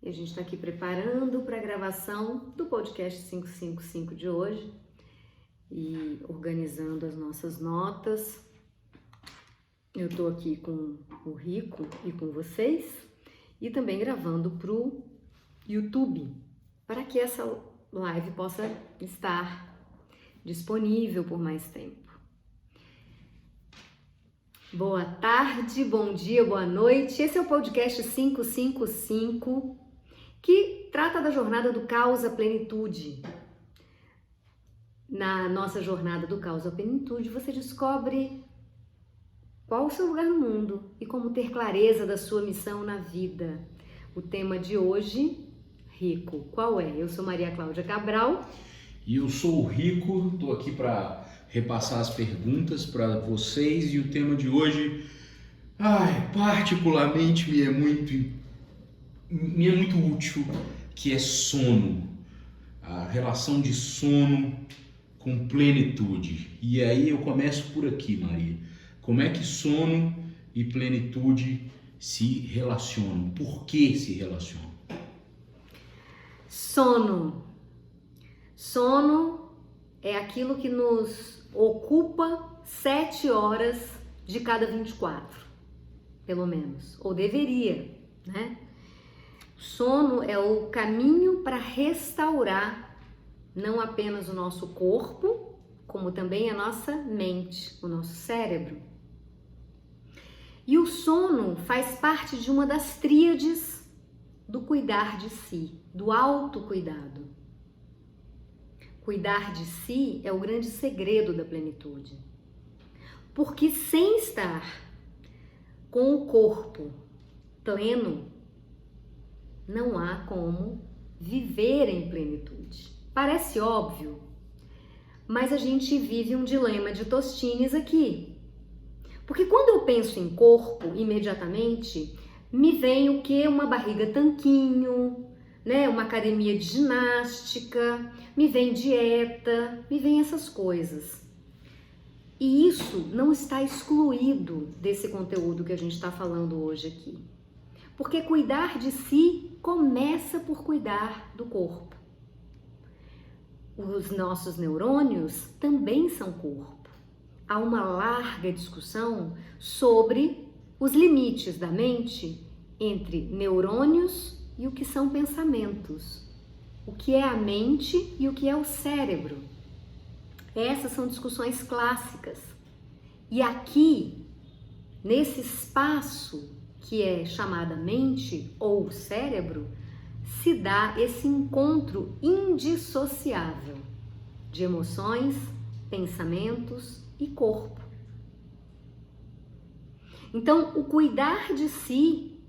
E a gente está aqui preparando para a gravação do podcast 555 de hoje e organizando as nossas notas. Eu estou aqui com o Rico e com vocês e também gravando para o YouTube, para que essa live possa estar disponível por mais tempo. Boa tarde, bom dia, boa noite. Esse é o podcast 555, que trata da jornada do caos à plenitude. Na nossa jornada do caos à plenitude, você descobre qual o seu lugar no mundo e como ter clareza da sua missão na vida. O tema de hoje, Rico, qual é? Eu sou Maria Cláudia Cabral. E eu sou o Rico, estou aqui para repassar as perguntas para vocês e o tema de hoje, particularmente me é muito útil, que é sono, a relação de sono com plenitude. E aí eu começo por aqui, Maria. Como é que sono e plenitude se relacionam? Por que se relacionam? Sono é aquilo que nos ocupa 7 horas de cada 24, pelo menos, ou deveria, né? Sono é o caminho para restaurar não apenas o nosso corpo, como também a nossa mente, o nosso cérebro. E o sono faz parte de uma das tríades do cuidar de si, do autocuidado. Cuidar de si é o grande segredo da plenitude. Porque sem estar com o corpo pleno, não há como viver em plenitude. Parece óbvio, mas a gente vive um dilema de Tostines aqui. Porque quando eu penso em corpo, imediatamente me vem o quê? Uma barriga tanquinho, né? Uma academia de ginástica, me vem dieta, me vem essas coisas. E isso não está excluído desse conteúdo que a gente está falando hoje aqui. Porque cuidar de si começa por cuidar do corpo. Os nossos neurônios também são corpo. Há uma larga discussão sobre os limites da mente entre neurônios e o que são pensamentos. O que é a mente e o que é o cérebro. Essas são discussões clássicas. E aqui, nesse espaço que é chamada mente ou cérebro, se dá esse encontro indissociável de emoções, pensamentos e corpo. Então, o cuidar de si,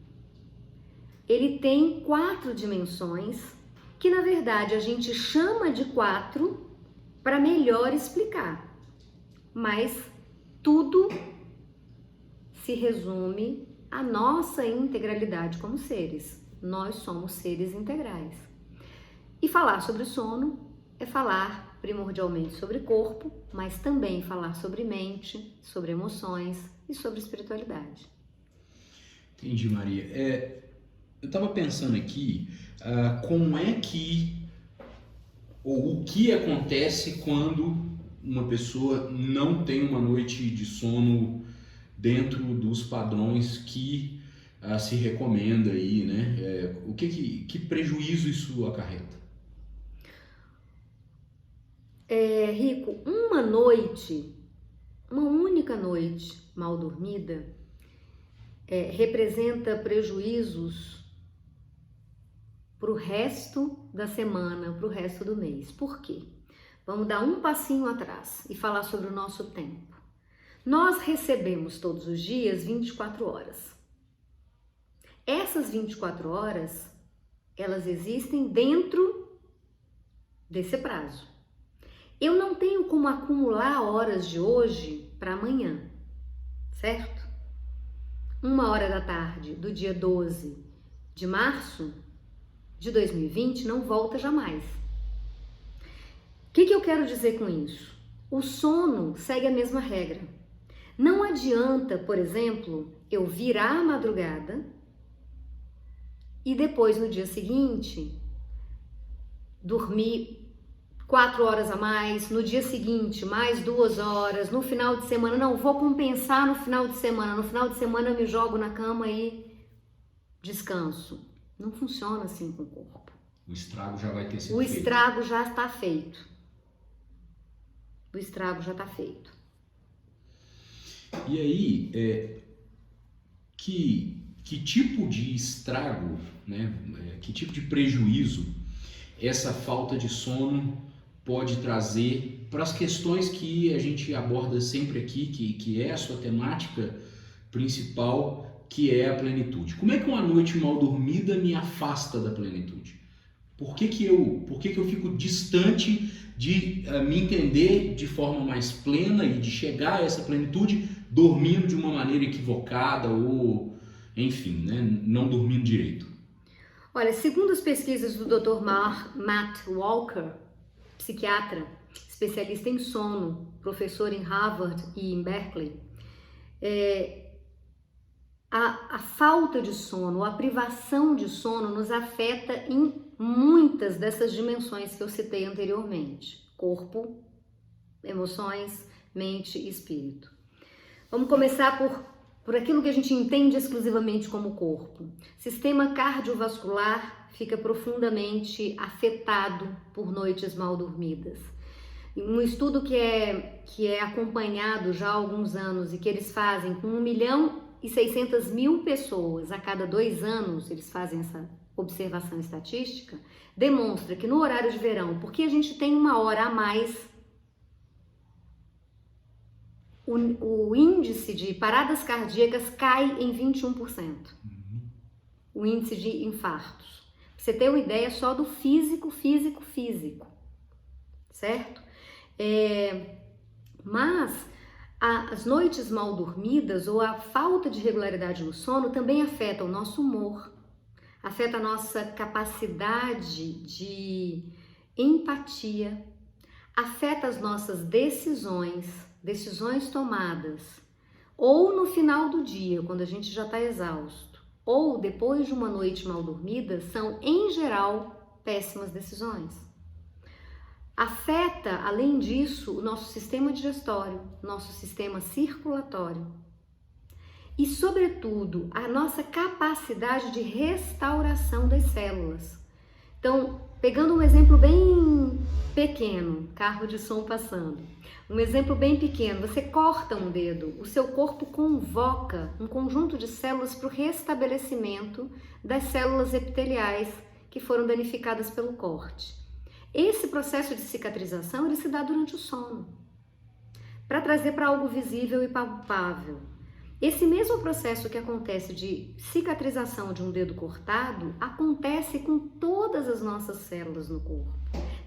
ele tem 4 dimensões, que na verdade a gente chama de 4 para melhor explicar. Mas tudo se resume à nossa integralidade como seres. Nós somos seres integrais. E falar sobre sono é falar primordialmente sobre corpo, mas também falar sobre mente, sobre emoções e sobre espiritualidade. Entendi, Maria. Eu estava pensando aqui, como é que, ou o que acontece quando uma pessoa não tem uma noite de sono dentro dos padrões que se recomenda aí, né? Que prejuízo isso acarreta? Rico, uma única noite mal dormida representa prejuízos para o resto da semana, para o resto do mês. Por quê? Vamos dar um passinho atrás e falar sobre o nosso tempo. Nós recebemos todos os dias 24 horas. Essas 24 horas, elas existem dentro desse prazo. Eu não tenho como acumular horas de hoje para amanhã, certo? 1h do dia 12 de março de 2020 não volta jamais. O que eu quero dizer com isso? O sono segue a mesma regra. Não adianta, por exemplo, eu virar a madrugada e depois no dia seguinte dormir 4 horas a mais, no dia seguinte mais 2 horas, no final de semana, não, vou compensar no final de semana eu me jogo na cama e descanso. Não funciona assim com o corpo. O estrago já vai ter sido O feito. estrago já está feito. O estrago já está feito. E aí, que tipo de estrago, né? Que tipo de prejuízo essa falta de sono pode trazer para as questões que a gente aborda sempre aqui, que é a sua temática principal, que é a plenitude. Como é que uma noite mal dormida me afasta da plenitude? Por que eu fico distante de me entender de forma mais plena e de chegar a essa plenitude dormindo de uma maneira equivocada ou, enfim, né, não dormindo direito? Olha, segundo as pesquisas do Dr. Matt Walker, psiquiatra, especialista em sono, professor em Harvard e em Berkeley, a falta de sono, a privação de sono nos afeta em muitas dessas dimensões que eu citei anteriormente: corpo, emoções, mente e espírito. Vamos começar por aquilo que a gente entende exclusivamente como corpo. Sistema cardiovascular fica profundamente afetado por noites mal dormidas. Um estudo que é acompanhado já há alguns anos e que eles fazem com 1.600.000 pessoas a cada 2 anos, eles fazem essa observação estatística, demonstra que no horário de verão, porque a gente tem 1 hora a mais, o índice de paradas cardíacas cai em 21%. O índice de infartos. Pra você ter uma ideia só do físico, certo? Mas as noites mal dormidas ou a falta de regularidade no sono também afeta o nosso humor, afeta a nossa capacidade de empatia, afeta as nossas decisões tomadas, ou no final do dia, quando a gente já está exausto, ou depois de uma noite mal dormida, são, em geral, péssimas decisões. Afeta, além disso, o nosso sistema digestório, nosso sistema circulatório e, sobretudo, a nossa capacidade de restauração das células. Então, pegando um exemplo bem pequeno, carro de som passando, um exemplo bem pequeno, você corta um dedo, o seu corpo convoca um conjunto de células para o restabelecimento das células epiteliais que foram danificadas pelo corte. Esse processo de cicatrização ele se dá durante o sono, para trazer para algo visível e palpável. Esse mesmo processo que acontece de cicatrização de um dedo cortado acontece com todas as nossas células no corpo.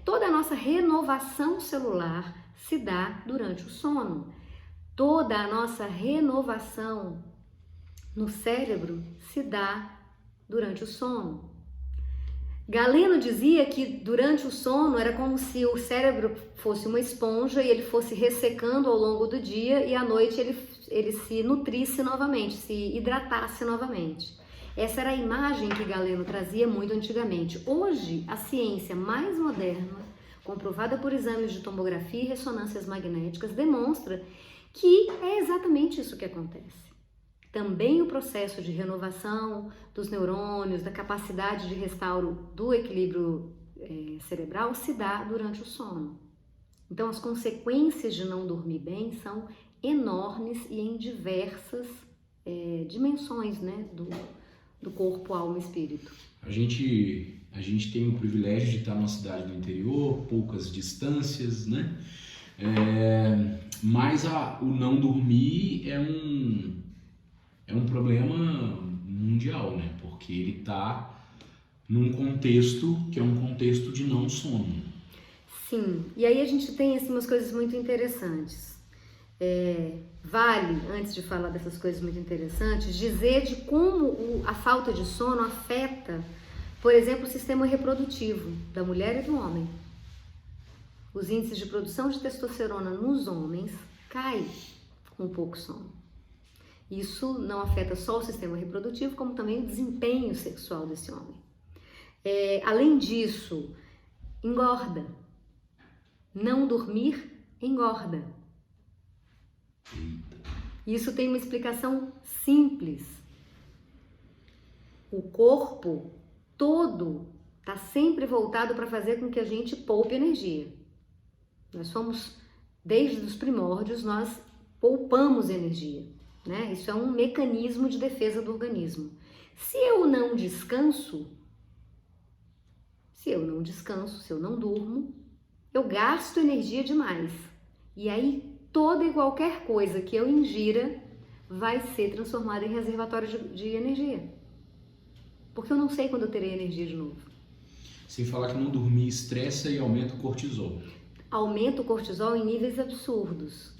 Toda a nossa renovação celular se dá durante o sono. Toda a nossa renovação no cérebro se dá durante o sono. Galeno dizia que durante o sono era como se o cérebro fosse uma esponja e ele fosse ressecando ao longo do dia e à noite ele se nutrisse novamente, se hidratasse novamente. Essa era a imagem que Galeno trazia muito antigamente. Hoje, a ciência mais moderna, comprovada por exames de tomografia e ressonâncias magnéticas, demonstra que é exatamente isso que acontece. Também o processo de renovação dos neurônios, da capacidade de restauro do equilíbrio cerebral se dá durante o sono. Então, as consequências de não dormir bem são enormes e em diversas dimensões, né, do corpo, alma e espírito. A gente tem o privilégio de estar numa cidade do interior, poucas distâncias, né? Mas o não dormir é um problema mundial, né? Porque ele está num contexto que é um contexto de não sono. Sim, e aí a gente tem assim, umas coisas muito interessantes. Vale, antes de falar dessas coisas muito interessantes, dizer de como a falta de sono afeta, por exemplo, o sistema reprodutivo da mulher e do homem. Os índices de produção de testosterona nos homens caem com pouco sono. Isso não afeta só o sistema reprodutivo, como também o desempenho sexual desse homem. Além disso, engorda. Não dormir engorda. Isso tem uma explicação simples. O corpo todo está sempre voltado para fazer com que a gente poupe energia. Nós somos, desde os primórdios, nós poupamos energia, né? Isso é um mecanismo de defesa do organismo. Se eu não descanso, se eu não durmo, eu gasto energia demais. E aí, toda e qualquer coisa que eu ingira vai ser transformada em reservatório de energia. Porque eu não sei quando eu terei energia de novo. Sem falar que não dormir estressa e aumenta o cortisol. Aumenta o cortisol em níveis absurdos.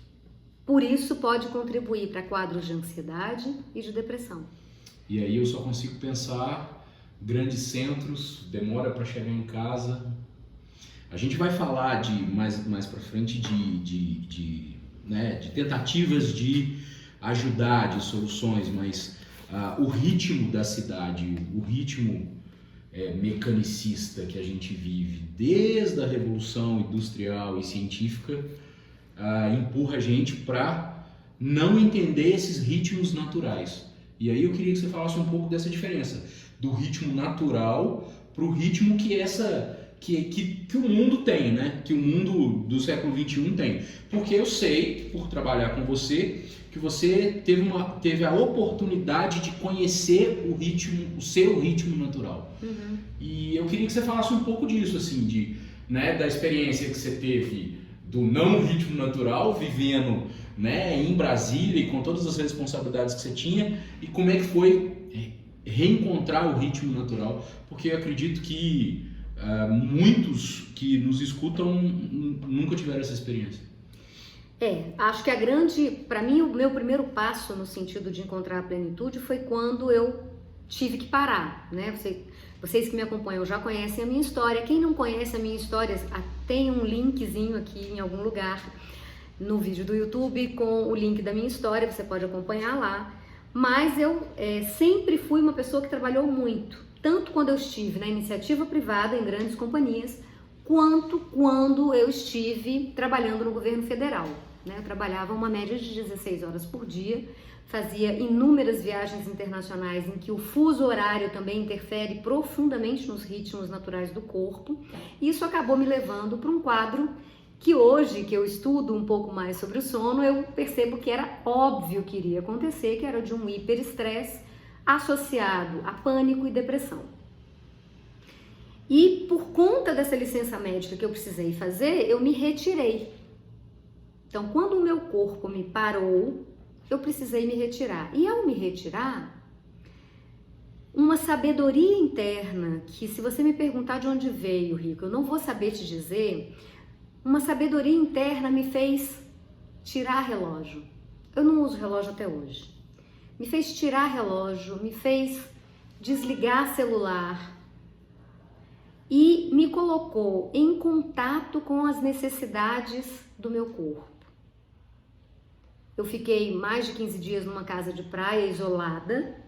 Por isso pode contribuir para quadros de ansiedade e de depressão. E aí eu só consigo pensar grandes centros, demora para chegar em casa. A gente vai falar mais para frente de tentativas de ajudar, de soluções, mas o ritmo da cidade, o ritmo mecanicista que a gente vive desde a Revolução Industrial e Científica empurra a gente para não entender esses ritmos naturais. E aí eu queria que você falasse um pouco dessa diferença do ritmo natural para o ritmo que o mundo tem, né? Que o mundo do século XXI tem. Porque eu sei, por trabalhar com você, que você teve a oportunidade de conhecer o seu ritmo natural. Uhum. E eu queria que você falasse um pouco disso, assim, da experiência que você teve do não ritmo natural, vivendo, né, em Brasília e com todas as responsabilidades que você tinha, e como é que foi reencontrar o ritmo natural, porque eu acredito que muitos que nos escutam nunca tiveram essa experiência. Acho que para mim, o meu primeiro passo no sentido de encontrar a plenitude foi quando eu tive que parar, né? Vocês que me acompanham já conhecem a minha história. Quem não conhece a minha história, tem um linkzinho aqui em algum lugar no vídeo do YouTube com o link da minha história, você pode acompanhar lá. Mas eu sempre fui uma pessoa que trabalhou muito, tanto quando eu estive na iniciativa privada em grandes companhias, quanto quando eu estive trabalhando no governo federal, né? Eu trabalhava uma média de 16 horas por dia, fazia inúmeras viagens internacionais em que o fuso horário também interfere profundamente nos ritmos naturais do corpo, e isso acabou me levando para um quadro que hoje, que eu estudo um pouco mais sobre o sono, eu percebo que era óbvio que iria acontecer, que era de um hiperestresse associado a pânico e depressão. E por conta dessa licença médica que eu precisei fazer, eu me retirei. Então, quando o meu corpo me parou, eu precisei me retirar. E ao me retirar, uma sabedoria interna, que se você me perguntar de onde veio, Rico, eu não vou saber te dizer, uma sabedoria interna me fez tirar relógio. Eu não uso relógio até hoje. Me fez tirar relógio, me fez desligar celular e me colocou em contato com as necessidades do meu corpo. Eu fiquei mais de 15 dias numa casa de praia isolada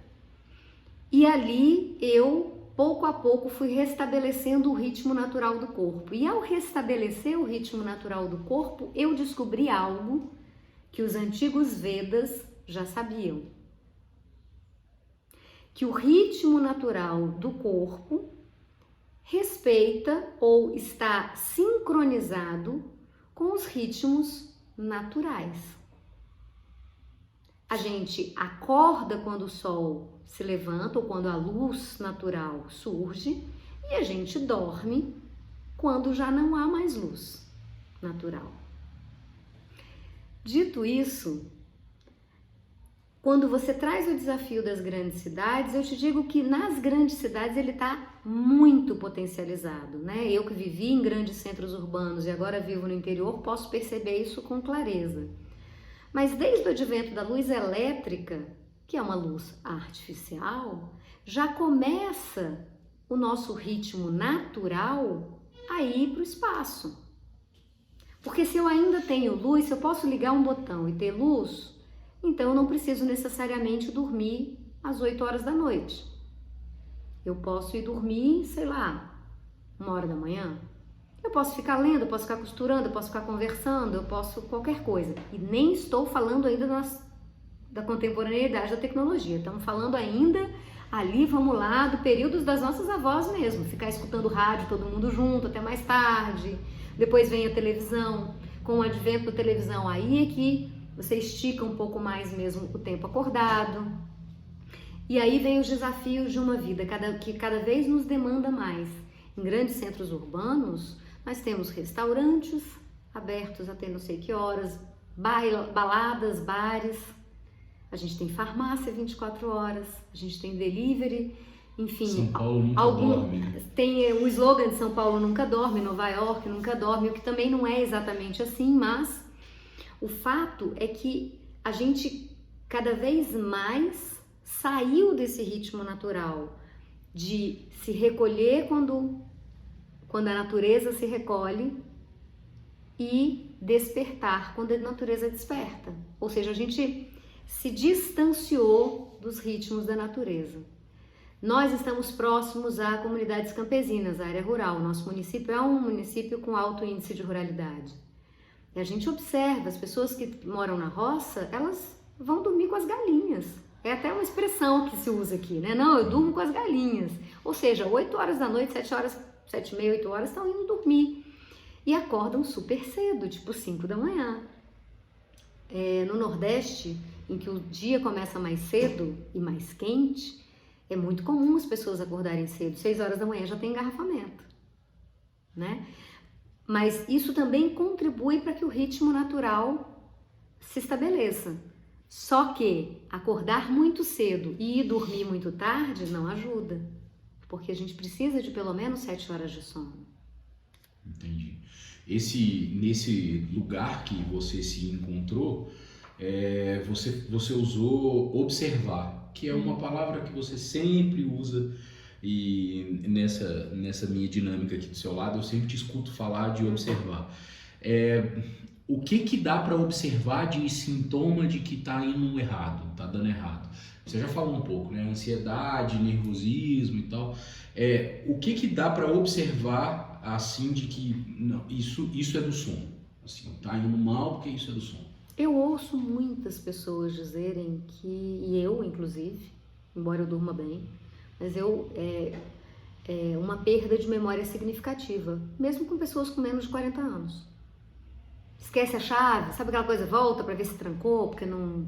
e ali eu, pouco a pouco, fui restabelecendo o ritmo natural do corpo. E ao restabelecer o ritmo natural do corpo, eu descobri algo que os antigos Vedas já sabiam. Que o ritmo natural do corpo respeita ou está sincronizado com os ritmos naturais. A gente acorda quando o sol se levanta ou quando a luz natural surge e a gente dorme quando já não há mais luz natural. Dito isso, quando você traz o desafio das grandes cidades, eu te digo que nas grandes cidades ele está muito potencializado, né? Eu que vivi em grandes centros urbanos e agora vivo no interior, posso perceber isso com clareza. Mas desde o advento da luz elétrica, que é uma luz artificial, já começa o nosso ritmo natural a ir para o espaço. Porque se eu ainda tenho luz, se eu posso ligar um botão e ter luz, Então eu não preciso necessariamente dormir às 8 horas da noite. Eu posso ir dormir, sei lá, 1h da manhã. Eu posso ficar lendo, eu posso ficar costurando, eu posso ficar conversando, eu posso qualquer coisa. E nem estou falando ainda da contemporaneidade da tecnologia. Estamos falando ainda ali, vamos lá, do período das nossas avós mesmo. Ficar escutando rádio, todo mundo junto, até mais tarde. Depois vem a televisão. Com o advento da televisão, aí é que você estica um pouco mais mesmo o tempo acordado. E aí vem os desafios de uma vida que cada vez nos demanda mais. Em grandes centros urbanos, nós temos restaurantes abertos até não sei que horas, baladas, bares, a gente tem farmácia 24 horas, a gente tem delivery, enfim. São Paulo nunca dorme, né? Tem o slogan de São Paulo nunca dorme, Nova York nunca dorme, o que também não é exatamente assim, mas o fato é que a gente cada vez mais saiu desse ritmo natural de se recolher quando a natureza se recolhe e despertar quando a natureza desperta. Ou seja, a gente se distanciou dos ritmos da natureza. Nós estamos próximos a comunidades campesinas, a área rural. Nosso município é um município com alto índice de ruralidade. E a gente observa, as pessoas que moram na roça, elas vão dormir com as galinhas. É até uma expressão que se usa aqui, né? Não, eu durmo com as galinhas. Ou seja, 8 horas da noite, 7 horas, 7h30, 8 horas, estão indo dormir. E acordam super cedo, tipo 5 da manhã. No Nordeste, em que o dia começa mais cedo e mais quente, é muito comum as pessoas acordarem cedo. 6 horas da manhã já tem engarrafamento, né? Mas isso também contribui para que o ritmo natural se estabeleça. Só que acordar muito cedo e ir dormir muito tarde não ajuda, porque a gente precisa de pelo menos 7 horas de sono. Entendi. Nesse lugar que você se encontrou, você usou observar, que é uma palavra que você sempre usa, e nessa minha dinâmica aqui do seu lado eu sempre te escuto falar de observar. O que dá para observar de sintoma de que está indo errado, está dando errado? Você já falou um pouco, né? Ansiedade, nervosismo e tal. O que dá para observar assim de que não, isso é do sono? Assim, tá indo mal porque isso é do sono. Eu ouço muitas pessoas dizerem que, e eu inclusive, embora eu durma bem, mas uma perda de memória significativa, mesmo com pessoas com menos de 40 anos. Esquece a chave, sabe aquela coisa, volta para ver se trancou, porque não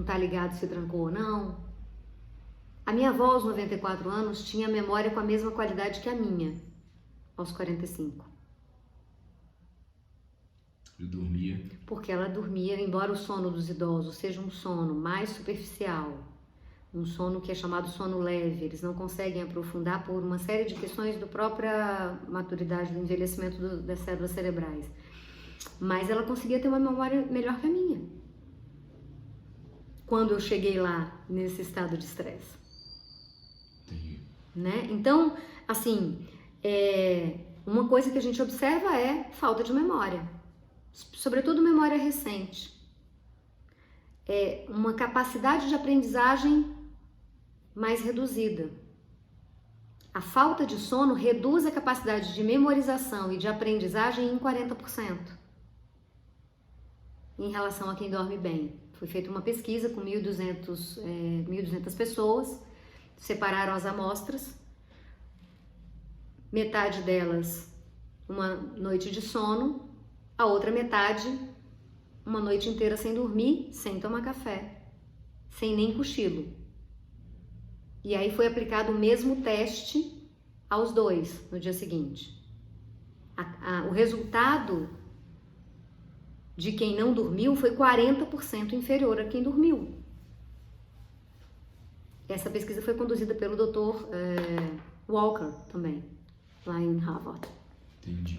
tá ligado se trancou ou não. A minha avó, aos 94 anos, tinha memória com a mesma qualidade que a minha, aos 45. Eu dormia. Porque ela dormia, embora o sono dos idosos seja um sono mais superficial, um sono que é chamado sono leve, eles não conseguem aprofundar por uma série de questões da própria maturidade, do envelhecimento das células cerebrais. Mas ela conseguia ter uma memória melhor que a minha, quando eu cheguei lá nesse estado de estresse. Entendi. Né? Então, assim, uma coisa que a gente observa é falta de memória, sobretudo memória recente. Uma capacidade de aprendizagem mais reduzida. A falta de sono reduz a capacidade de memorização e de aprendizagem em 40%. Em relação a quem dorme bem. Foi feita uma pesquisa com 1.200 pessoas, separaram as amostras, metade delas uma noite de sono, a outra metade uma noite inteira sem dormir, sem tomar café, sem nem cochilo. E aí foi aplicado o mesmo teste aos dois no dia seguinte. O resultado de quem não dormiu foi 40% inferior a quem dormiu. Essa pesquisa foi conduzida pelo Dr. Walker também, lá em Harvard. Entendi.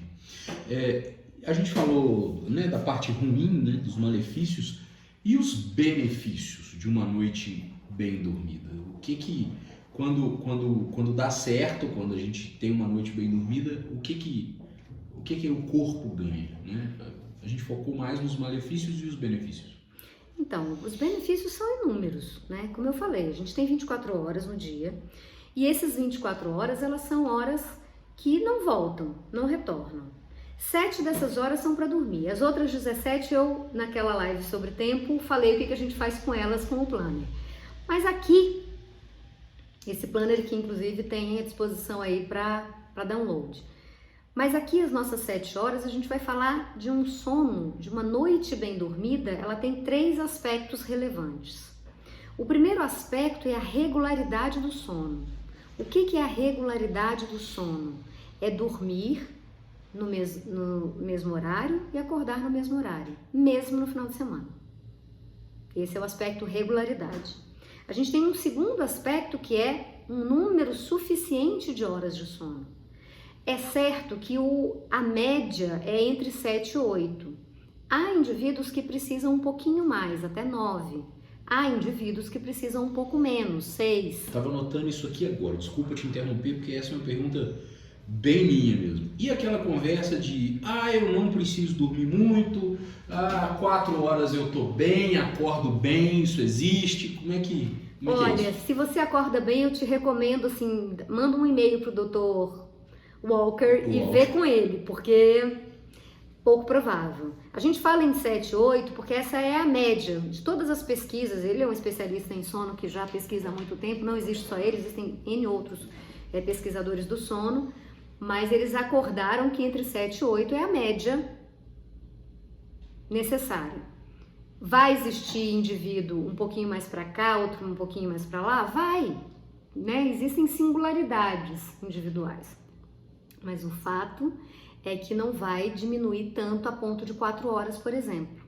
A gente falou, né, da parte ruim, né, dos malefícios, e os benefícios de uma noite bem dormida. O que quando dá certo, quando a gente tem uma noite bem dormida, o que o corpo ganha, né? A gente focou mais nos malefícios e os benefícios. Então, os benefícios são inúmeros, né? Como eu falei, a gente tem 24 horas no dia e esses 24 horas, elas são horas que não voltam, não retornam. 7 dessas horas são para dormir. As outras 17 eu, naquela live sobre tempo, falei o que a gente faz com elas com o planner. Mas aqui, esse planner que inclusive tem à disposição aí para download. Mas aqui as nossas 7 horas a gente vai falar de um sono, de uma noite bem dormida, ela tem 3 aspectos relevantes. O primeiro aspecto é a regularidade do sono. O que é a regularidade do sono? É dormir no mesmo horário e acordar no mesmo horário, mesmo no final de semana. Esse é o aspecto regularidade. A gente tem um segundo aspecto que é um número suficiente de horas de sono. É certo que a média é entre 7 e 8. Há indivíduos que precisam um pouquinho mais, até 9. Há indivíduos que precisam um pouco menos, 6. Estava anotando isso aqui agora, desculpa te interromper, porque essa é uma pergunta bem minha mesmo. E aquela conversa de, eu não preciso dormir muito, 4 horas eu tô bem, acordo bem, isso existe, como é que Olha, é isso? Se você acorda bem, eu te recomendo, assim, manda um e-mail pro Dr. Walker e vê com ele, porque pouco provável. A gente fala em 7, 8 porque essa é a média de todas as pesquisas. Ele é um especialista em sono que já pesquisa há muito tempo, não existe só ele, existem N outros pesquisadores do sono, mas eles acordaram que entre 7 e 8 é a média necessária. Vai existir indivíduo um pouquinho mais para cá, outro um pouquinho mais para lá? Vai, né? Existem singularidades individuais. Mas o fato é que não vai diminuir tanto a ponto de 4 horas, por exemplo.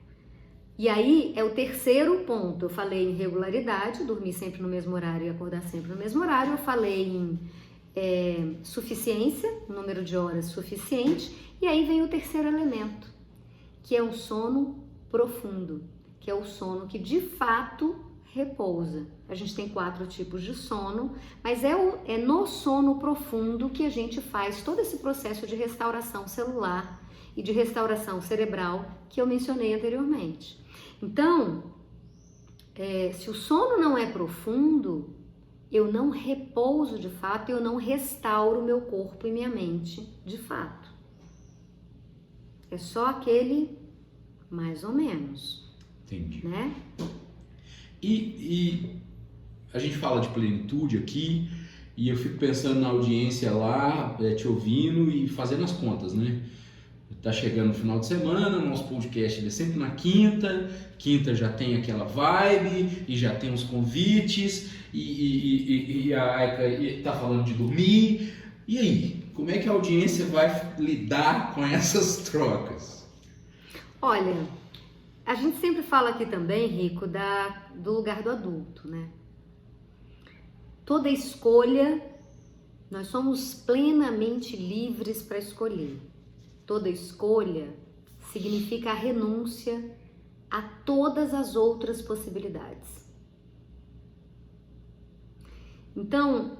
E aí é o terceiro ponto. Eu falei em regularidade, dormir sempre no mesmo horário e acordar sempre no mesmo horário. Eu falei em suficiência, número de horas suficiente. E aí vem o terceiro elemento, que é o sono profundo, que é o sono que de fato repousa. A gente tem 4 tipos de sono, mas é no sono profundo que a gente faz todo esse processo de restauração celular e de restauração cerebral que eu mencionei anteriormente. Então, se o sono não é profundo, eu não repouso de fato, eu não restauro meu corpo e minha mente de fato. É só aquele mais ou menos. Entendi. Né? E a gente fala de plenitude aqui e eu fico pensando na audiência lá, te ouvindo e fazendo as contas, né? Tá chegando o final de semana, nosso podcast é sempre na quinta já tem aquela vibe e já tem os convites e a Aika tá falando de dormir. E aí, como é que a audiência vai lidar com essas trocas? Olha, a gente sempre fala aqui também, Rico, do lugar do adulto, né? Toda escolha, nós somos plenamente livres para escolher. Toda escolha significa a renúncia a todas as outras possibilidades. Então,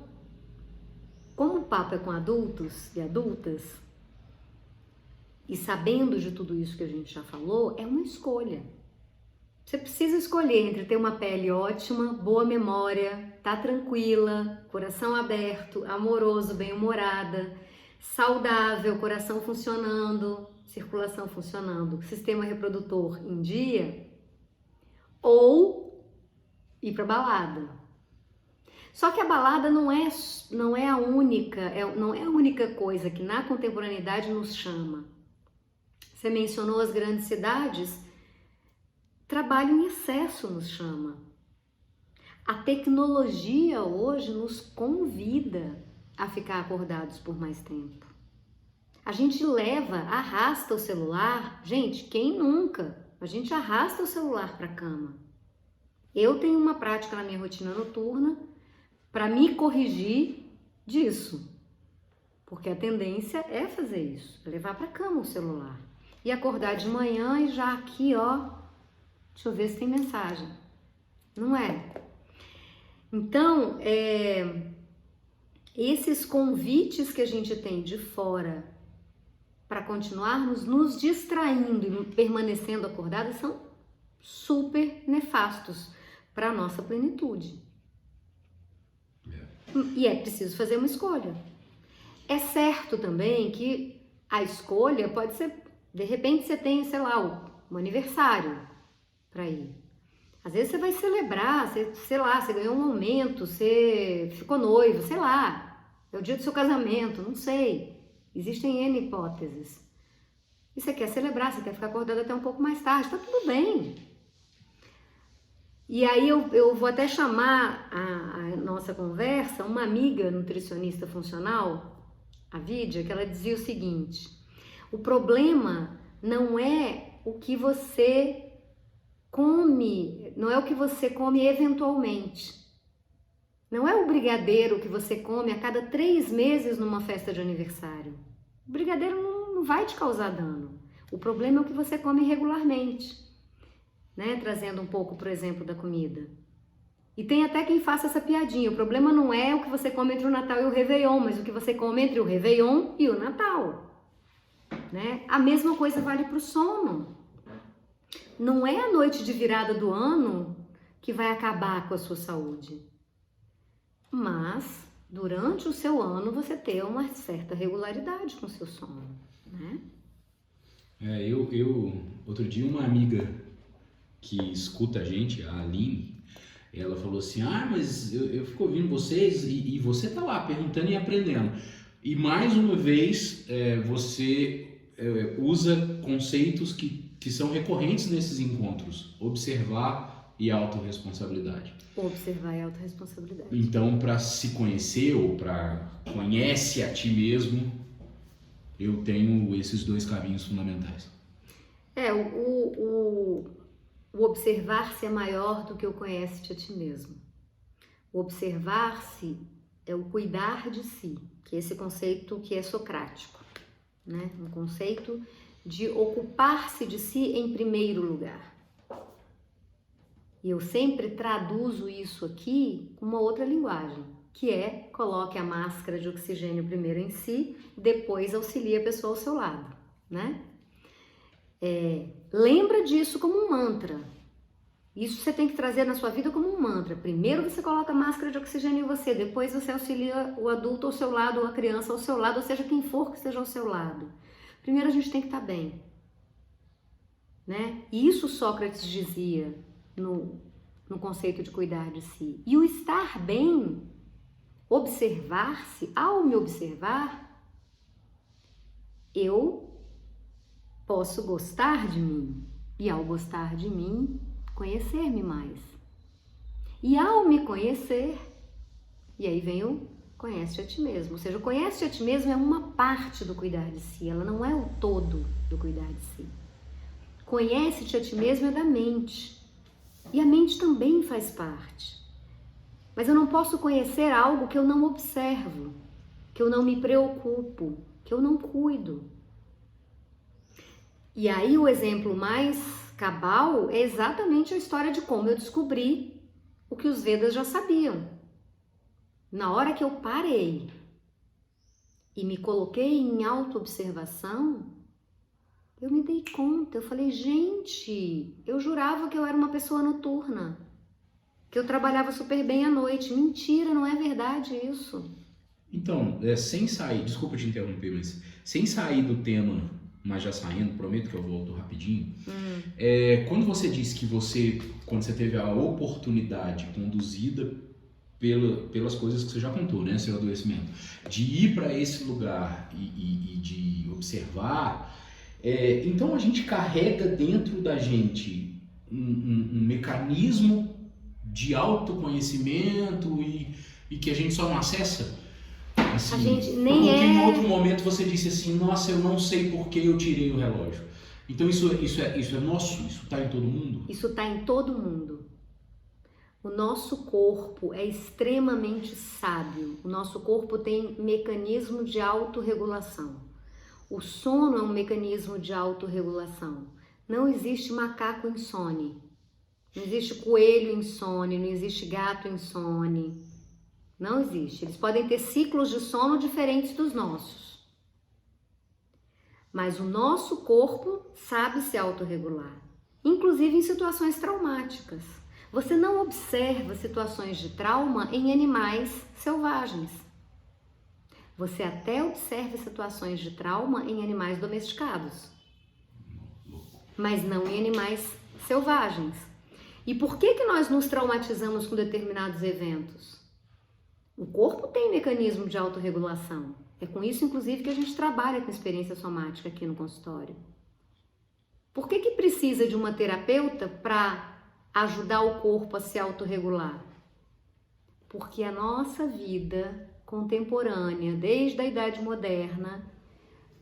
como o papo é com adultos e adultas, e sabendo de tudo isso que a gente já falou, é uma escolha. Você precisa escolher entre ter uma pele ótima, boa memória, tá tranquila, coração aberto, amoroso, bem-humorada, saudável, coração funcionando, circulação funcionando, sistema reprodutor em dia, ou ir pra balada. Só que a balada não é a única coisa que na contemporaneidade nos chama. Você mencionou as grandes cidades, trabalho em excesso nos chama. A tecnologia hoje nos convida a ficar acordados por mais tempo. A gente arrasta o celular, gente, quem nunca? A gente arrasta o celular para a cama. Eu tenho uma prática na minha rotina noturna para me corrigir disso, porque a tendência é fazer isso, levar para a cama o celular e acordar de manhã e já aqui, ó, deixa eu ver se tem mensagem, não é? Então, esses convites que a gente tem de fora para continuarmos nos distraindo e permanecendo acordados são super nefastos para a nossa plenitude. E é preciso fazer uma escolha. É certo também que a escolha pode ser, de repente você tem, sei lá, um aniversário para ir. Às vezes você vai celebrar, sei lá, você ganhou um aumento, você ficou noivo, sei lá, é o dia do seu casamento, não sei. Existem N hipóteses. E você quer celebrar, você quer ficar acordado até um pouco mais tarde, tá tudo bem. E aí eu vou até chamar a nossa conversa uma amiga nutricionista funcional, a Vídia, que ela dizia o seguinte: o problema não é o que você come, não é o que você come eventualmente. Não é o brigadeiro que você come a cada 3 meses numa festa de aniversário. O brigadeiro não vai te causar dano. O problema é o que você come regularmente. Né? Trazendo um pouco pro exemplo da comida. E tem até quem faça essa piadinha. O problema não é o que você come entre o Natal e o Réveillon, mas o que você come entre o Réveillon e o Natal. Né? A mesma coisa vale para o sono. Não é a noite de virada do ano que vai acabar com a sua saúde. Mas, durante o seu ano, você ter uma certa regularidade com o seu sono. Né? Outro dia, uma amiga que escuta a gente, a Aline, ela falou assim: mas eu fico ouvindo vocês e você tá lá perguntando e aprendendo. E mais uma vez você usa conceitos que são recorrentes nesses encontros: observar e autorresponsabilidade. Observar e autorresponsabilidade. Então, para se conhecer ou para conhece a ti mesmo, eu tenho esses 2 caminhos fundamentais. O observar-se é maior do que o conhece-te a ti mesmo. O observar-se é o cuidar de si, que é esse conceito que é socrático, né? Um conceito de ocupar-se de si em primeiro lugar. E eu sempre traduzo isso aqui com uma outra linguagem, que é: coloque a máscara de oxigênio primeiro em si, depois auxilie a pessoa ao seu lado, né? Lembra disso como um mantra. Isso você tem que trazer na sua vida como um mantra. Primeiro você coloca a máscara de oxigênio em você, depois você auxilia o adulto ao seu lado, ou a criança ao seu lado, ou seja, quem for que esteja ao seu lado. Primeiro a gente tem que estar bem, né? E isso Sócrates dizia no conceito de cuidar de si. E o estar bem, observar-se, ao me observar, eu posso gostar de mim, e ao gostar de mim, conhecer-me mais. E ao me conhecer, e aí vem o conhece-te a ti mesmo. Ou seja, o conhece-te a ti mesmo é uma parte do cuidar de si, ela não é o todo do cuidar de si. Conhece-te a ti mesmo é da mente, e a mente também faz parte. Mas eu não posso conhecer algo que eu não observo, que eu não me preocupo, que eu não cuido. E aí o exemplo mais cabal é exatamente a história de como eu descobri o que os Vedas já sabiam. Na hora que eu parei e me coloquei em autoobservação, eu me dei conta, eu falei: gente, eu jurava que eu era uma pessoa noturna, que eu trabalhava super bem à noite. Mentira, não é verdade isso. Então, sem sair, desculpa te interromper, mas sem sair do tema, mas já saindo, prometo que eu volto rapidinho. Quando você disse que quando você teve a oportunidade conduzida pelas coisas que você já contou, né, seu adoecimento, de ir para esse lugar e de observar, então a gente carrega dentro da gente um mecanismo de autoconhecimento e que a gente só não acessa. Assim, a gente nem porque em outro momento você disse assim: nossa, eu não sei por que eu tirei o relógio. Então isso é nosso, isso está em todo mundo? Isso está em todo mundo. O nosso corpo é extremamente sábio. O nosso corpo tem mecanismo de autorregulação. O sono é um mecanismo de autorregulação. Não existe macaco insone. Não existe coelho insone, não existe gato insone. Não existe. Eles podem ter ciclos de sono diferentes dos nossos. Mas o nosso corpo sabe se autorregular. inclusive em situações traumáticas. Você não observa situações de trauma em animais selvagens. Você até observa situações de trauma em animais domesticados, mas não em animais selvagens. E por que nós nos traumatizamos com determinados eventos? O corpo tem mecanismo de autorregulação. É com isso, inclusive, que a gente trabalha com experiência somática aqui no consultório. Por que precisa de uma terapeuta para ajudar o corpo a se autorregular? Porque a nossa vida contemporânea, desde a Idade Moderna,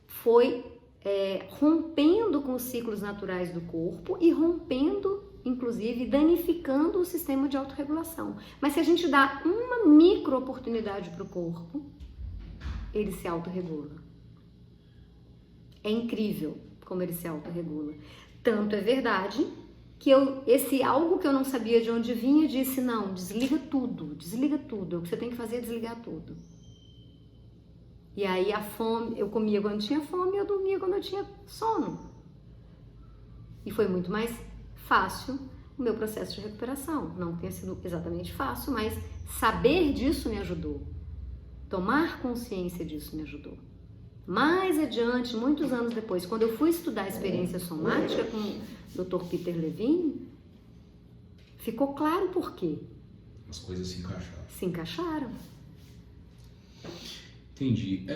foi rompendo com os ciclos naturais do corpo e rompendo, inclusive, danificando o sistema de autorregulação. Mas se a gente dá uma micro oportunidade para o corpo, ele se autorregula. É incrível como ele se autorregula. Tanto é verdade que esse algo que eu não sabia de onde vinha, disse, não, desliga tudo. O que você tem que fazer é desligar tudo. E aí a fome, eu comia quando tinha fome e eu dormia quando eu tinha sono. E foi muito mais fácil o meu processo de recuperação. Não tenha sido exatamente fácil, mas saber disso me ajudou. Tomar consciência disso me ajudou. Mais adiante, muitos anos depois, quando eu fui estudar a experiência somática com o Dr. Peter Levine, ficou claro por quê. As coisas se encaixaram. Se encaixaram. Entendi.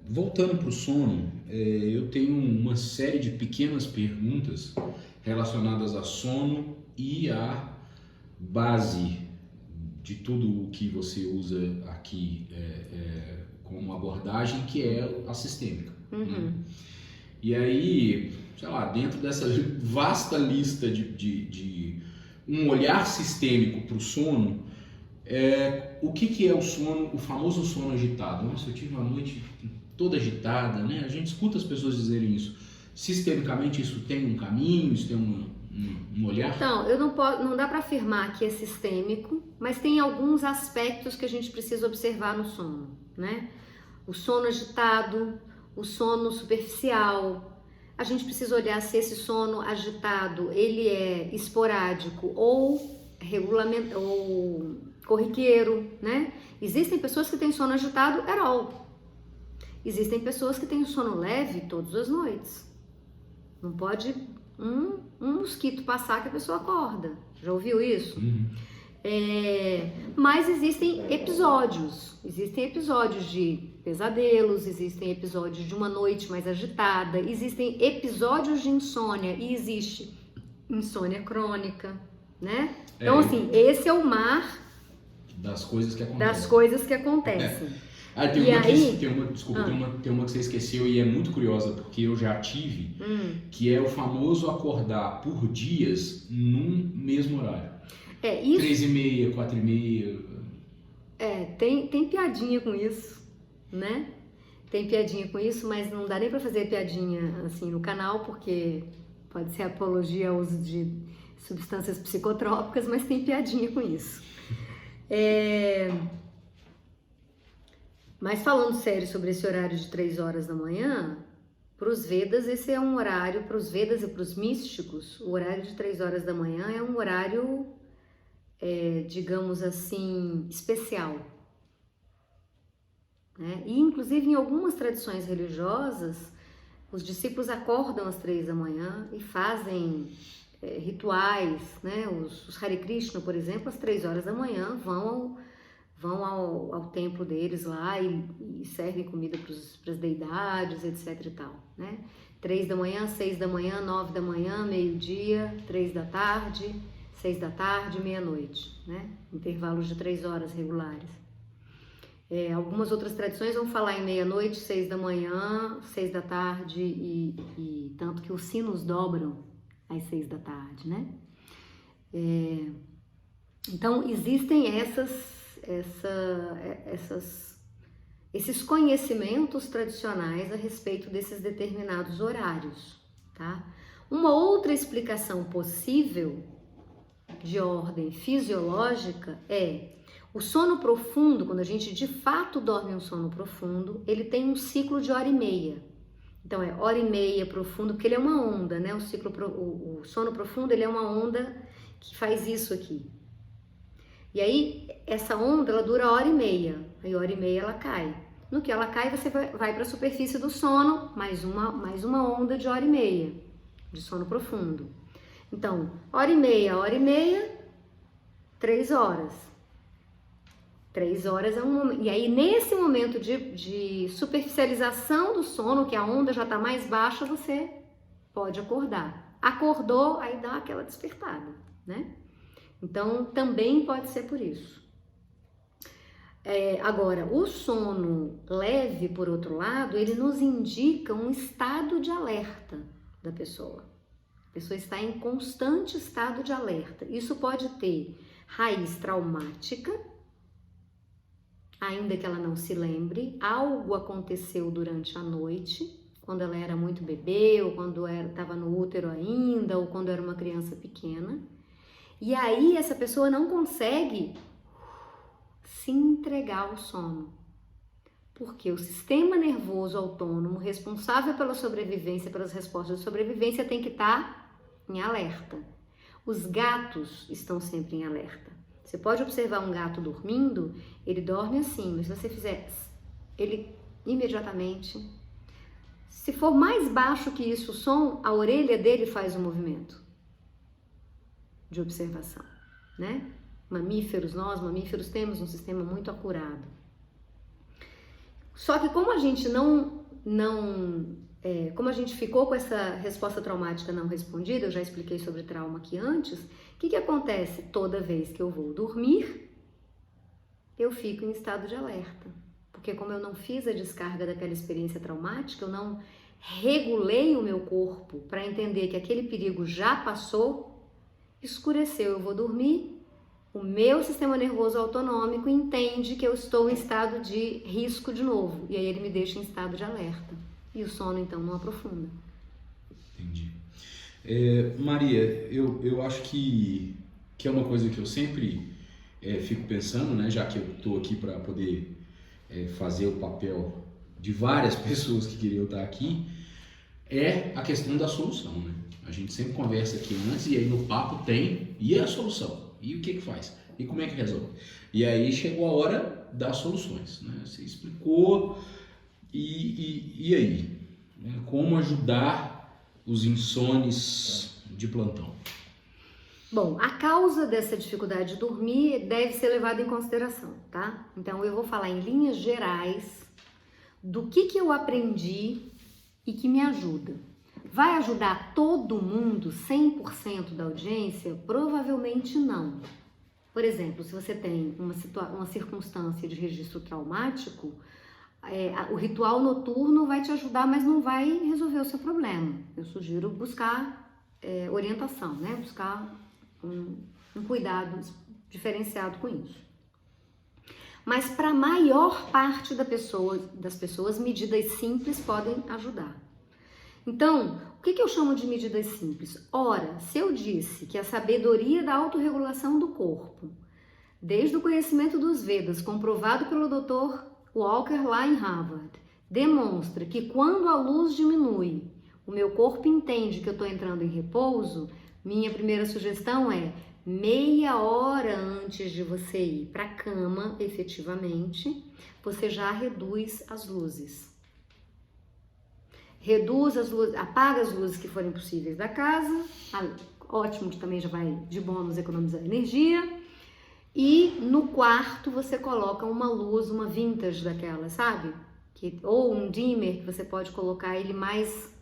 Voltando para o sono, eu tenho uma série de pequenas perguntas relacionadas a sono e a base de tudo o que você usa aqui como abordagem, que é a sistêmica. Uhum. Né? E aí, sei lá, dentro dessa vasta lista de um olhar sistêmico para o sono, o que é o sono, o famoso sono agitado? Nossa, eu tive uma noite toda agitada, né? A gente escuta as pessoas dizerem isso. Sistemicamente isso tem um caminho, isso tem um olhar? Então, não dá para afirmar que é sistêmico, mas tem alguns aspectos que a gente precisa observar no sono, né? O sono agitado, o sono superficial. A gente precisa olhar se esse sono agitado ele é esporádico ou corriqueiro, né? Existem pessoas que têm sono agitado at all. Existem pessoas que têm sono leve todas as noites. Não pode um mosquito passar que a pessoa acorda. Já ouviu isso? Uhum. Mas existem episódios de pesadelos, existem episódios de uma noite mais agitada, existem episódios de insônia e existe insônia crônica, né? Então, assim, esse é o mar das coisas que acontecem. Tem uma que você esqueceu e é muito curiosa, porque eu já tive, que é o famoso acordar por dias num mesmo horário. 3h30, 4h30. Tem piadinha com isso, né? Tem piadinha com isso, mas não dá nem pra fazer piadinha assim no canal, porque pode ser apologia ao uso de substâncias psicotrópicas, mas tem piadinha com isso. Mas falando sério sobre esse horário de 3 horas da manhã, para os Vedas esse é um horário, para os Vedas e para os místicos, o horário de 3 horas da manhã é um horário, digamos assim, especial. Né? E inclusive em algumas tradições religiosas, os discípulos acordam às 3 da manhã e fazem rituais, né? Os Hare Krishna, por exemplo, às 3 horas da manhã vão ao templo deles lá e servem comida para as deidades, etc e tal, né? 3 da manhã, 6 da manhã, 9 da manhã, meio-dia, 3 da tarde, 6 da tarde, meia-noite, né? Intervalos de 3 horas regulares. Algumas outras tradições vão falar em meia-noite, 6 da manhã, 6 da tarde e tanto que os sinos dobram às 6 da tarde, né? Então, existem esses conhecimentos tradicionais a respeito desses determinados horários, tá? Uma outra explicação possível de ordem fisiológica o sono profundo. Quando a gente de fato dorme um sono profundo, ele tem um ciclo de 1h30. Então é hora e meia profundo, porque ele é uma onda, né? O sono profundo, ele é uma onda que faz isso aqui. E aí, essa onda, ela dura hora e meia. Aí, hora e meia, ela cai. No que ela cai, você vai para a superfície do sono, mais uma onda de hora e meia, de sono profundo. Então, hora e meia, 3 horas. 3 horas é um momento. E aí, nesse momento de superficialização do sono, que a onda já está mais baixa, você pode acordar. Acordou, aí dá aquela despertada, né? Então, também pode ser por isso. Agora, o sono leve, por outro lado, ele nos indica um estado de alerta da pessoa. A pessoa está em constante estado de alerta. Isso pode ter raiz traumática, ainda que ela não se lembre. Algo aconteceu durante a noite, quando ela era muito bebê, ou quando estava no útero ainda, ou quando era uma criança pequena. E aí essa pessoa não consegue se entregar ao sono, porque o sistema nervoso autônomo responsável pela sobrevivência, pelas respostas de sobrevivência, tem que estar em alerta. Os gatos estão sempre em alerta. Você pode observar um gato dormindo, ele dorme assim, mas se você fizer ele imediatamente, se for mais baixo que isso o som, a orelha dele faz um movimento de observação, né? Nós mamíferos temos um sistema muito acurado. Só que como a gente como a gente ficou com essa resposta traumática não respondida, eu já expliquei sobre trauma aqui antes, o que acontece? Toda vez que eu vou dormir, eu fico em estado de alerta. Porque como eu não fiz a descarga daquela experiência traumática, eu não regulei o meu corpo para entender que aquele perigo já passou, escureceu, eu vou dormir, o meu sistema nervoso autonômico entende que eu estou em estado de risco de novo, e aí ele me deixa em estado de alerta, e o sono então não aprofunda. Entendi. Maria, eu acho que é uma coisa que eu sempre fico pensando, né, já que eu estou aqui para poder fazer o papel de várias pessoas que queriam estar aqui, é a questão da solução, né? A gente sempre conversa aqui antes e aí no papo e a solução? E o que faz? E como é que resolve? E aí chegou a hora das soluções, né? Você explicou e aí? Como ajudar os insones de plantão? Bom, a causa dessa dificuldade de dormir deve ser levada em consideração, tá? Então eu vou falar em linhas gerais do que eu aprendi e que me ajuda. Vai ajudar todo mundo, 100% da audiência? Provavelmente não. Por exemplo, se você tem uma circunstância de registro traumático, o ritual noturno vai te ajudar, mas não vai resolver o seu problema. Eu sugiro buscar orientação, né? Buscar um cuidado diferenciado com isso. Mas para a maior parte das pessoas, medidas simples podem ajudar. Então, o que eu chamo de medidas simples? Ora, se eu disse que a sabedoria da autorregulação do corpo, desde o conhecimento dos Vedas, comprovado pelo Dr. Walker lá em Harvard, demonstra que quando a luz diminui, o meu corpo entende que eu estou entrando em repouso, minha primeira sugestão é meia hora antes de você ir para a cama, efetivamente, você já reduz as luzes. Reduz as luzes, apaga as luzes que forem possíveis da casa, ótimo, que também já vai de bônus economizar energia. E no quarto você coloca uma luz, uma vintage daquela, sabe? Ou um dimmer, que você pode colocar ele mais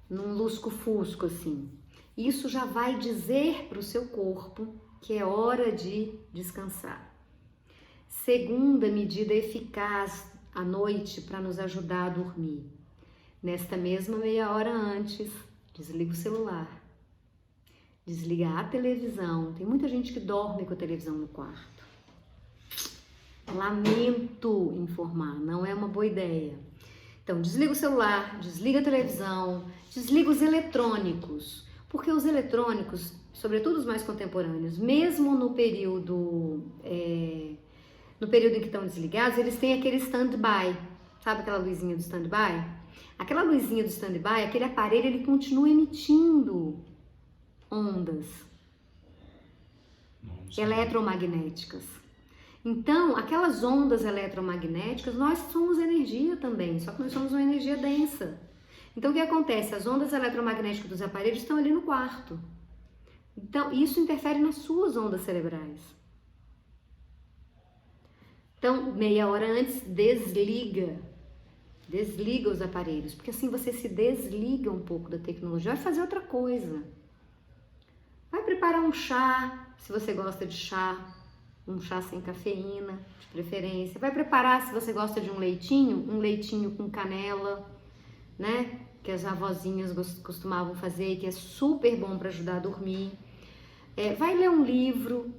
num lusco-fusco assim. Isso já vai dizer para o seu corpo que é hora de descansar. Segunda medida eficaz à noite para nos ajudar a dormir. Nesta mesma meia hora antes, desliga o celular, desliga a televisão. Tem muita gente que dorme com a televisão no quarto. Lamento informar, não é uma boa ideia. Então, desliga o celular, desliga a televisão, desliga os eletrônicos. Porque os eletrônicos, sobretudo os mais contemporâneos, mesmo no período em que estão desligados, eles têm aquele stand-by. Sabe aquela luzinha do stand-by? Aquela luzinha do stand-by, aquele aparelho, ele continua emitindo ondas eletromagnéticas. Então, aquelas ondas eletromagnéticas, nós somos energia também, só que nós somos uma energia densa. Então, o que acontece? As ondas eletromagnéticas dos aparelhos estão ali no quarto. Então, isso interfere nas suas ondas cerebrais. Então, meia hora antes, desliga os aparelhos, porque assim você se desliga um pouco da tecnologia, vai fazer outra coisa. Vai preparar um chá, se você gosta de chá, um chá sem cafeína, de preferência. Vai preparar, se você gosta de um leitinho com canela, né? Que as avózinhas costumavam fazer, que é super bom para ajudar a dormir. Vai ler um livro,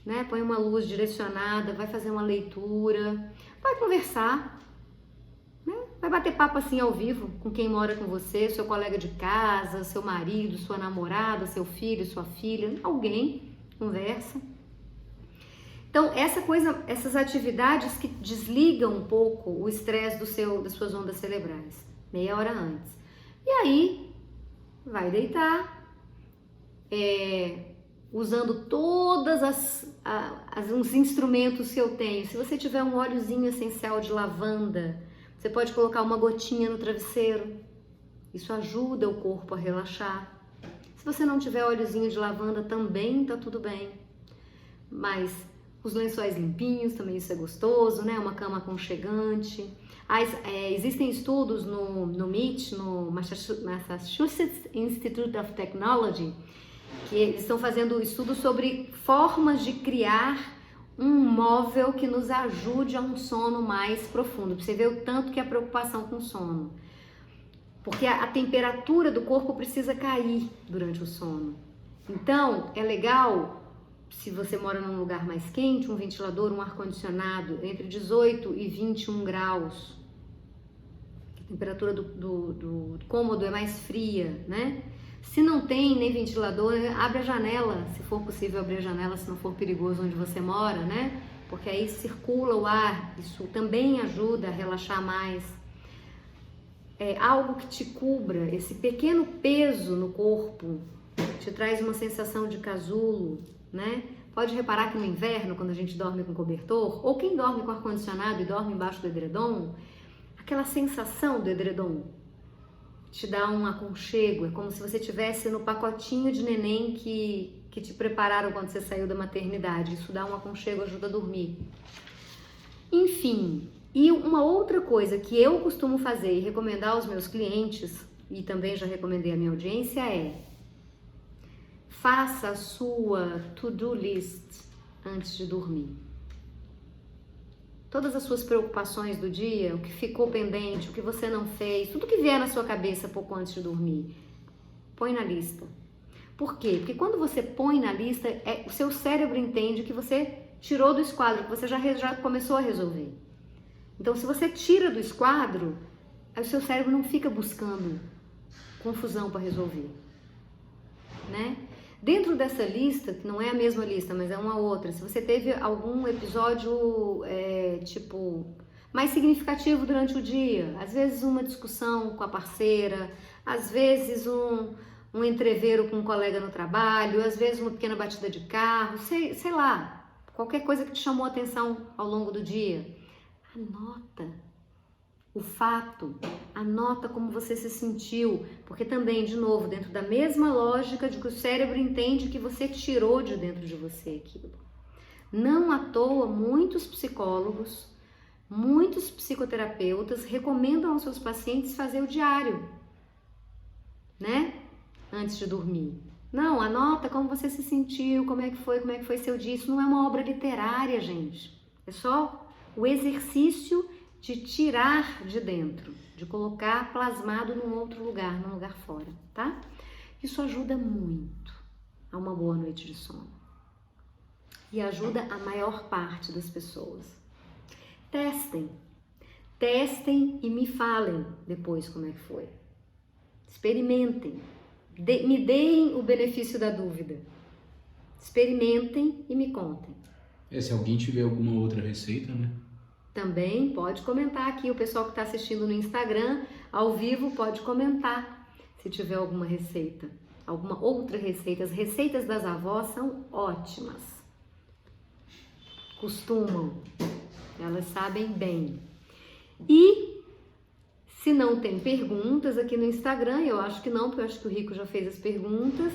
né? Põe uma luz direcionada, vai fazer uma leitura, vai conversar, né? Vai bater papo assim ao vivo com quem mora com você, seu colega de casa, seu marido, sua namorada, seu filho, sua filha, alguém, conversa. Então, essas atividades que desligam um pouco o estresse das suas ondas cerebrais, meia hora antes. E aí, vai deitar, usando todas os instrumentos que eu tenho. Se você tiver um óleozinho essencial de lavanda, você pode colocar uma gotinha no travesseiro. Isso ajuda o corpo a relaxar. Se você não tiver óleozinho de lavanda, também tá tudo bem. Mas os lençóis limpinhos, também isso é gostoso, né? Uma cama aconchegante. Existem estudos no MIT, no Massachusetts Institute of Technology, que eles estão fazendo estudos sobre formas de criar um móvel que nos ajude a um sono mais profundo. Pra você ver o tanto que é a preocupação com o sono. Porque a temperatura do corpo precisa cair durante o sono. Então, é legal, se você mora num lugar mais quente, um ventilador, um ar-condicionado, entre 18 e 21 graus. A temperatura do cômodo é mais fria, né? Se não tem nem ventilador, abre a janela, se for possível abrir a janela, se não for perigoso onde você mora, né? Porque aí circula o ar, isso também ajuda a relaxar mais. Algo que te cubra, esse pequeno peso no corpo, te traz uma sensação de casulo, né? Pode reparar que no inverno, quando a gente dorme com cobertor, ou quem dorme com ar-condicionado e dorme embaixo do edredom, aquela sensação do edredom te dá um aconchego, é como se você estivesse no pacotinho de neném que te prepararam quando você saiu da maternidade. Isso dá um aconchego, ajuda a dormir. Enfim, e uma outra coisa que eu costumo fazer e recomendar aos meus clientes, e também já recomendei à minha audiência, faça a sua to-do list antes de dormir. Todas as suas preocupações do dia, o que ficou pendente, o que você não fez, tudo que vier na sua cabeça pouco antes de dormir, põe na lista. Por quê? Porque quando você põe na lista, o seu cérebro entende que você tirou do esquadro, que você já começou a resolver. Então, se você tira do esquadro, aí o seu cérebro não fica buscando confusão para resolver, né? Dentro dessa lista, que não é a mesma lista, mas é uma outra, se você teve algum episódio, mais significativo durante o dia, às vezes uma discussão com a parceira, às vezes um entrevero com um colega no trabalho, às vezes uma pequena batida de carro, sei lá, qualquer coisa que te chamou a atenção ao longo do dia, anota o fato, anota como você se sentiu, porque também, de novo, dentro da mesma lógica de que o cérebro entende que você tirou de dentro de você aquilo. Não à toa, muitos psicólogos, muitos psicoterapeutas recomendam aos seus pacientes fazer o diário, né? Antes de dormir. Não, anota como você se sentiu, como é que foi seu dia. Isso não é uma obra literária, gente. É só o exercício de tirar de dentro, de colocar plasmado num outro lugar, num lugar fora, tá? Isso ajuda muito a uma boa noite de sono. E ajuda a maior parte das pessoas. Testem e me falem depois como é que foi. Experimentem. Me deem o benefício da dúvida. Experimentem e me contem. Se alguém tiver alguma outra receita, né? Também pode comentar aqui, o pessoal que está assistindo no Instagram, ao vivo, pode comentar se tiver alguma receita, alguma outra receita. As receitas das avós são ótimas. Costumam, elas sabem bem. E se não tem perguntas aqui no Instagram, eu acho que não, porque eu acho que o Rico já fez as perguntas,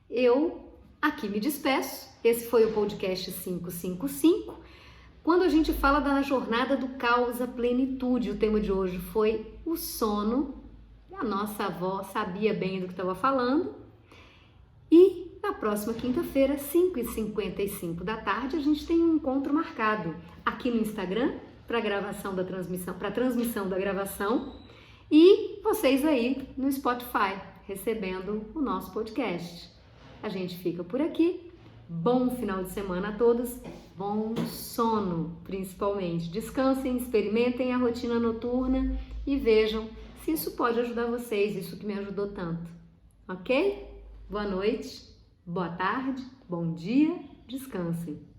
eu aqui me despeço. Esse foi o podcast 555. Quando a gente fala da jornada do caos à plenitude, o tema de hoje foi o sono. A nossa avó sabia bem do que estava falando. E na próxima quinta-feira, 5h55 da tarde, a gente tem um encontro marcado aqui no Instagram para a transmissão da gravação, e vocês aí no Spotify recebendo o nosso podcast. A gente fica por aqui. Bom final de semana a todos. Bom sono, principalmente. Descansem, experimentem a rotina noturna e vejam se isso pode ajudar vocês, isso que me ajudou tanto. Ok? Boa noite, boa tarde, bom dia, descansem.